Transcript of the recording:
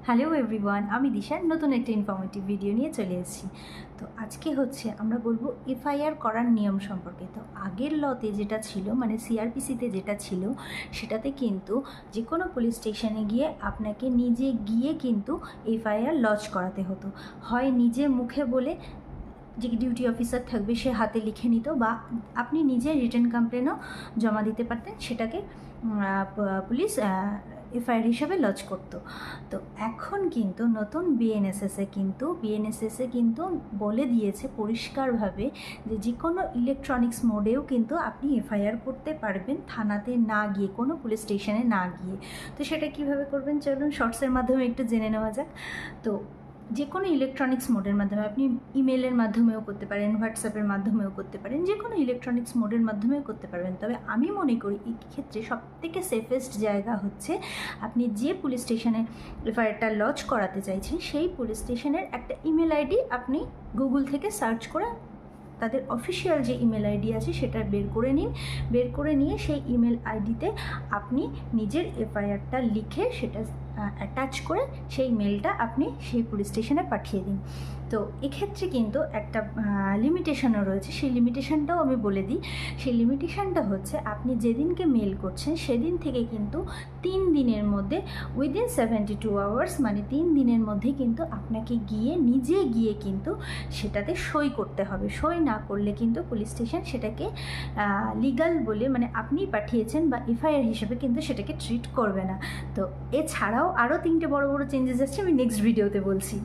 Hello everyone, আমি দিশা নতুন একটা ইনফরমেটিভ ভিডিও নিয়ে চলে এসেছি। তো আজকে আমরা বলবো এফআইআর করার নিয়ম সম্পর্কে। তো আগের লতে যেটা ছিল, মানে সিআরপিসিতে যেটা ছিল, সেটাতে কিন্তু যে কোনো পুলিশ স্টেশনে গিয়ে আপনাকে নিজে গিয়ে কিন্তু এফআইআর লজ করাতে হতো। হয় নিজে মুখে বলে, যে ডিউটি অফিসার থাকবে সে হাতে লিখে নিত, বা আপনি নিজে রিটেন কমপ্লেনও জমা দিতে পারতেন, সেটাকে পুলিশ এফআইআর হিসাবে লজ করতো। তো এখন কিন্তু নতুন বিএনএসএসে কিন্তু বলে দিয়েছে পরিষ্কারভাবে যে কোনো ইলেকট্রনিক্স মোডেও কিন্তু আপনি এফআইআর করতে পারবেন, থানাতে না গিয়ে, কোনো পুলিশ স্টেশনে না গিয়ে। তো সেটা কিভাবে করবেন চলুন শর্টসের মাধ্যমে একটু জেনে নেওয়া যাক। তো যে কোনো ইলেকট্রনিক্স মোডের মাধ্যমে, আপনি ইমেলের মাধ্যমেও করতে পারেন, হোয়াটসঅ্যাপের মাধ্যমেও করতে পারেন, যে কোনো ইলেকট্রনিক্স মোডের মাধ্যমেও করতে পারবেন। তবে আমি মনে করি এই ক্ষেত্রে সবথেকে সেফেস্ট জায়গা হচ্ছে আপনি যে পুলিশ স্টেশনে এফআইআরটা লজ করাতে চাইছেন সেই পুলিশ স্টেশনের একটা ইমেল আইডি আপনি গুগল থেকে সার্চ করে তাদের অফিসিয়াল যে ইমেল আইডি আছে সেটা বের করে নিয়ে সেই ইমেল আইডিতে আপনি নিজের এফআইআরটা লিখে সেটা অ্যাটাচ করে সেই মেলটা আপনি সেই পুলিশ স্টেশনে পাঠিয়ে দিন। তো এক্ষেত্রে কিন্তু একটা লিমিটেশনও রয়েছে, সেই লিমিটেশনটাও আমি বলে দিই। সেই লিমিটেশনটা হচ্ছে, আপনি যেদিনকে মেল করছেন সেদিন থেকে কিন্তু 3 দিনের মধ্যে, উইদিন 72 আওয়ার্স, মানে 3 দিনের মধ্যে কিন্তু আপনাকে নিজে গিয়ে কিন্তু সেটাতে সই করতে হবে। সই না করলে কিন্তু পুলিশ স্টেশন সেটাকে লিগাল বলে, মানে আপনি পাঠিয়েছেন বা এফআইআর হিসেবে কিন্তু সেটাকে ট্রিট করবে না। তো এছাড়াও আরও 3টে বড় বড় চেঞ্জেস আসছে, আমি নেক্সট ভিডিওতে বলছি।